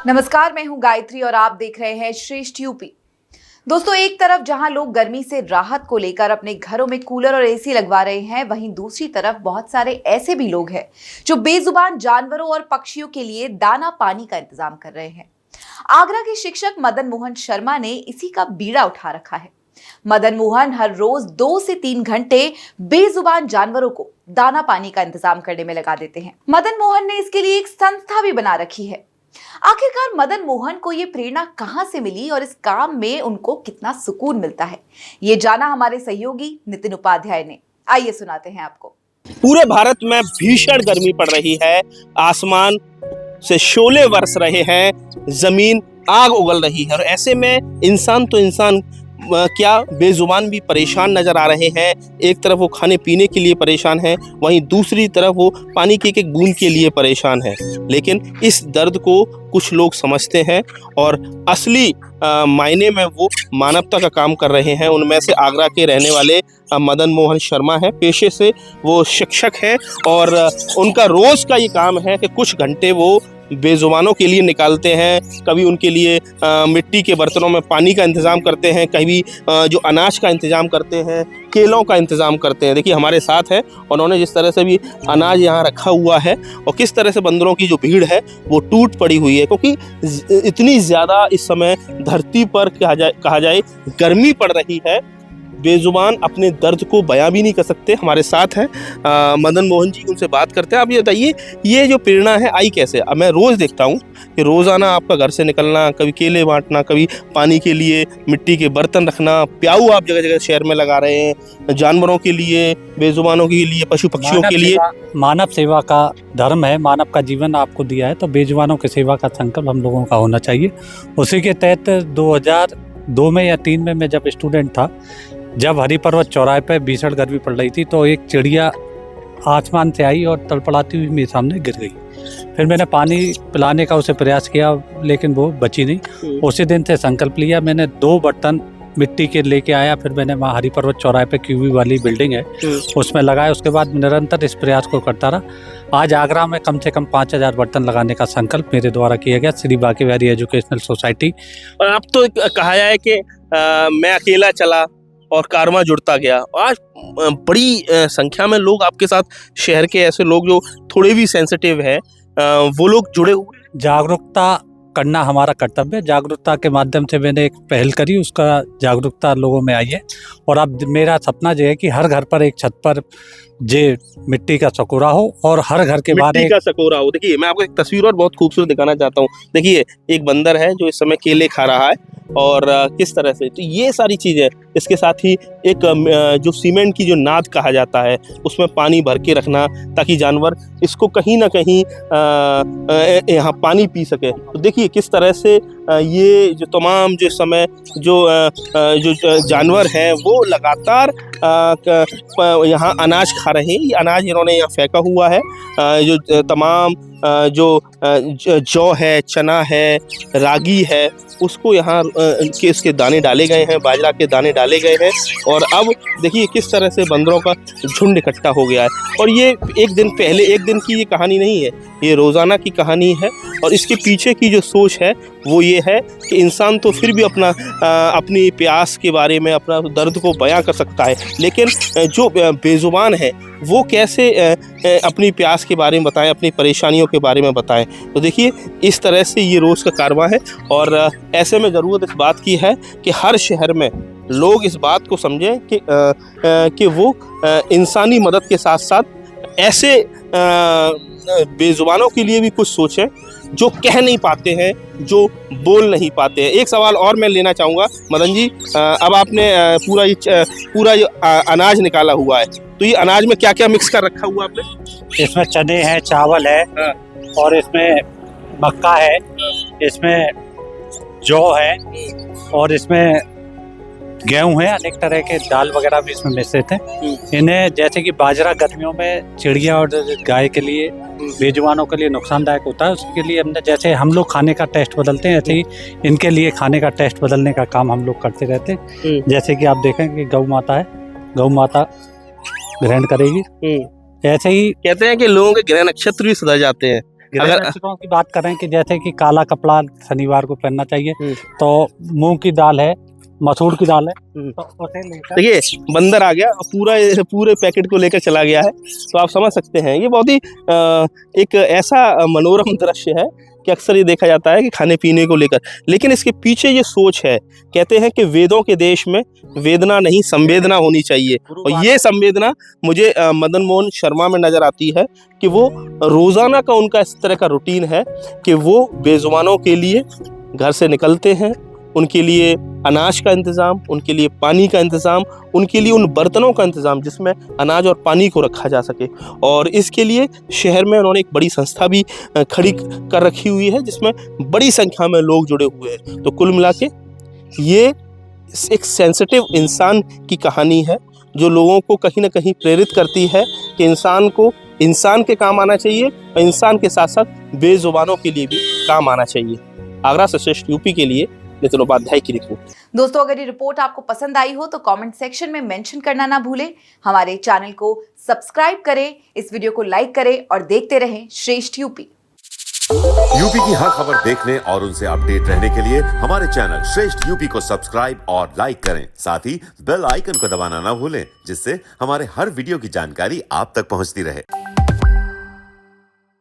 नमस्कार, मैं हूं गायत्री और आप देख रहे हैं श्रेष्ठ यूपी। दोस्तों, एक तरफ जहां लोग गर्मी से राहत को लेकर अपने घरों में कूलर और एसी लगवा रहे हैं, वहीं दूसरी तरफ बहुत सारे ऐसे भी लोग हैं जो बेजुबान जानवरों और पक्षियों के लिए दाना पानी का इंतजाम कर रहे हैं। आगरा के शिक्षक मदन मोहन शर्मा ने इसी का बीड़ा उठा रखा है। मदन मोहन हर रोज 2 से 3 घंटे बेजुबान जानवरों को दाना पानी का इंतजाम करने में लगा देते हैं। मदन मोहन ने इसके लिए एक संस्था भी बना रखी है। आखिरकार मदन मोहन को ये प्रेरणा कहां से मिली और इस काम में उनको कितना सुकून मिलता है, ये जाना हमारे सहयोगी नितिन उपाध्याय ने। आइए सुनाते हैं आपको। पूरे भारत में भीषण गर्मी पड़ रही है, आसमान से शोले बरस रहे हैं, जमीन आग उगल रही है और ऐसे में इंसान तो इंसान क्या बेजुबान भी परेशान नजर आ रहे हैं। एक तरफ वो खाने पीने के लिए परेशान है, वहीं दूसरी तरफ वो पानी की एक बूंद के लिए परेशान है। लेकिन इस दर्द को कुछ लोग समझते हैं और असली मायने में वो मानवता का काम कर रहे हैं। उनमें से आगरा के रहने वाले मदन मोहन शर्मा हैं। पेशे से वो शिक्षक हैं और उनका रोज का ये काम है कि कुछ घंटे वो बेजुबानों के लिए निकालते हैं। कभी उनके लिए मिट्टी के बर्तनों में पानी का इंतज़ाम करते हैं, कभी जो अनाज का इंतज़ाम करते हैं, केलों का इंतज़ाम करते हैं। देखिए हमारे साथ है, उन्होंने जिस तरह से भी अनाज यहाँ रखा हुआ है और किस तरह से बंदरों की जो भीड़ है वो टूट पड़ी हुई है, क्योंकि इतनी ज़्यादा इस समय धरती पर कहा जाए गर्मी पड़ रही है। बेजुबान अपने दर्द को बयां भी नहीं कर सकते। हमारे साथ हैं मदन मोहन जी, उनसे बात करते हैं। आप ये बताइए, ये जो प्रेरणा है आई कैसे? अब मैं रोज़ देखता हूँ कि रोज़ाना आपका घर से निकलना, कभी केले बांटना, कभी पानी के लिए मिट्टी के बर्तन रखना, प्याऊ आप जगह जगह शहर में लगा रहे हैं, जानवरों के लिए, बेजुबानों के लिए, पशु पक्षियों के लिए। मानव सेवा का धर्म है, मानव का जीवन आपको दिया है, तो बेजुबानों की सेवा का संकल्प हम लोगों का होना चाहिए। उसी के तहत 2002 में या 3 में मैं जब स्टूडेंट था, जब हरि पर्वत चौराहे पे भीषण गर्मी पड़ रही थी, तो एक चिड़िया आसमान से आई और तड़पड़ाती हुई मेरे सामने गिर गई। फिर मैंने पानी पिलाने का उसे प्रयास किया, लेकिन वो बची नहीं। उसी दिन से संकल्प लिया, मैंने 2 बर्तन मिट्टी के लेके आया। फिर मैंने वहाँ हरि पर्वत चौराहे पे क्यूबी वाली बिल्डिंग है उसमें लगाया। उसके बाद निरंतर इस प्रयास को करता रहा। आज आगरा में कम से कम 5000 बर्तन लगाने का संकल्प मेरे द्वारा किया गया, श्री बांके बिहारी एजुकेशनल सोसाइटी। और अब तो कहा जाए कि मैं अकेला चला और कारवां जुड़ता गया। आज बड़ी संख्या में लोग आपके साथ, शहर के ऐसे लोग जो थोड़े भी सेंसिटिव हैं, वो लोग जुड़े हुए। जागरूकता करना हमारा कर्तव्य है। जागरूकता के माध्यम से मैंने एक पहल करी, उसका जागरूकता लोगों में आई है। और अब मेरा सपना जो है कि हर घर पर एक छत पर जे मिट्टी का सकोरा हो और हर घर के बाहर मिट्टी का सकोरा हो। देखिए मैं आपको एक तस्वीर और बहुत खूबसूरत दिखाना चाहता हूँ। देखिए एक बंदर है जो इस समय केले खा रहा है और किस तरह से, तो ये सारी चीज़ें, इसके साथ ही एक जो सीमेंट की जो नाद कहा जाता है उसमें पानी भर के रखना, ताकि जानवर इसको कहीं ना कहीं यहाँ पानी पी सके। तो देखिए किस तरह से ये जो तमाम जो समय जो जानवर हैं वो लगातार यहाँ अनाज खा रहे हैं। ये अनाज इन्होंने यहाँ फेंका हुआ है। जो तमाम जो जौ है, चना है, रागी है, उसको यहाँ के इसके दाने डाले गए हैं, बाजरा के दाने डाले गए हैं। और अब देखिए किस तरह से बंदरों का झुंड इकट्ठा हो गया है। और ये एक दिन की ये कहानी नहीं है, ये रोज़ाना की कहानी है। और इसके पीछे की जो सोच है वो ये है कि इंसान तो फिर भी अपनी प्यास के बारे में, अपना दर्द को बयां कर सकता है, लेकिन जो बेजुबान है वो कैसे अपनी प्यास के बारे में बताएं, अपनी परेशानियों के बारे में बताएं। तो देखिए इस तरह से ये रोज़ का कारवां है। और ऐसे में ज़रूरत इस बात की है कि हर शहर में लोग इस बात को समझें कि वो इंसानी मदद के साथ साथ ऐसे बेजुबानों के लिए भी कुछ सोचें जो कह नहीं पाते हैं, जो बोल नहीं पाते हैं। एक सवाल और मैं लेना चाहूँगा मदन जी, अब आपने पूरा ये अनाज निकाला हुआ है, तो ये अनाज में क्या क्या मिक्स कर रखा हुआ आपने? इसमें चने हैं, चावल है, और इसमें मक्का है, इसमें जौ है, और इसमें गेहूं है, अनेक तरह के दाल वगैरह भी इसमें मिश्रित हैं। इन्हें जैसे कि बाजरा गर्मियों में चिड़िया और गाय के लिए, बेजुबानों के लिए नुकसानदायक होता है, उसके लिए हमने, जैसे हम लोग खाने का टेस्ट बदलते हैं, ऐसे ही इनके लिए खाने का टेस्ट बदलने का काम हम लोग करते रहते हैं। जैसे कि आप देखें कि गौ माता है, गौ माता ग्रहण करेगी। ऐसे ही कहते हैं कि लोगों के ग्रह नक्षत्र भी सुधर जाते हैं। अगर अक्षरों की बात करें कि जैसे कि काला कपड़ा शनिवार को पहनना चाहिए, हम्म। तो मूंग की दाल है, मसूर की दाल है, हम्म। तो उसे लेकर देखिए बंदर आ गया और पूरे पैकेट को लेकर चला गया है, तो आप समझ सकते हैं ये बहुत ही एक ऐसा मनोरम दृश्य है कि अक्सर ये देखा जाता है कि खाने पीने को लेकर, लेकिन इसके पीछे ये सोच है। कहते हैं कि वेदों के देश में वेदना नहीं संवेदना होनी चाहिए, और ये संवेदना मुझे मदन मोहन शर्मा में नजर आती है कि वो रोजाना का उनका इस तरह का रूटीन है कि वो बेजुबानों के लिए घर से निकलते हैं, उनके लिए अनाज का इंतज़ाम, उनके लिए पानी का इंतज़ाम, उनके लिए उन बर्तनों का इंतज़ाम जिसमें अनाज और पानी को रखा जा सके। और इसके लिए शहर में उन्होंने एक बड़ी संस्था भी खड़ी कर रखी हुई है जिसमें बड़ी संख्या में लोग जुड़े हुए हैं। तो कुल मिला के ये एक सेंसिटिव इंसान की कहानी है जो लोगों को कहीं ना कहीं प्रेरित करती है कि इंसान को इंसान के काम आना चाहिए और इंसान के साथ साथ बेजुबानों के लिए भी काम आना चाहिए। आगरा से श्रेष्ठ यूपी के लिए नितिन उपाध्याय की रिपोर्ट। दोस्तों, अगर ये रिपोर्ट आपको पसंद आई हो तो कमेंट सेक्शन में मेंशन करना ना भूलें। हमारे चैनल को सब्सक्राइब करें, इस वीडियो को लाइक करें और देखते रहें श्रेष्ठ यूपी। यूपी की हर खबर देखने और उनसे अपडेट रहने के लिए हमारे चैनल श्रेष्ठ यूपी को सब्सक्राइब और लाइक करें। साथ ही बेल आइकन को दबाना ना भूलें, जिससे हमारे हर वीडियो की जानकारी आप तक पहुंचती रहे।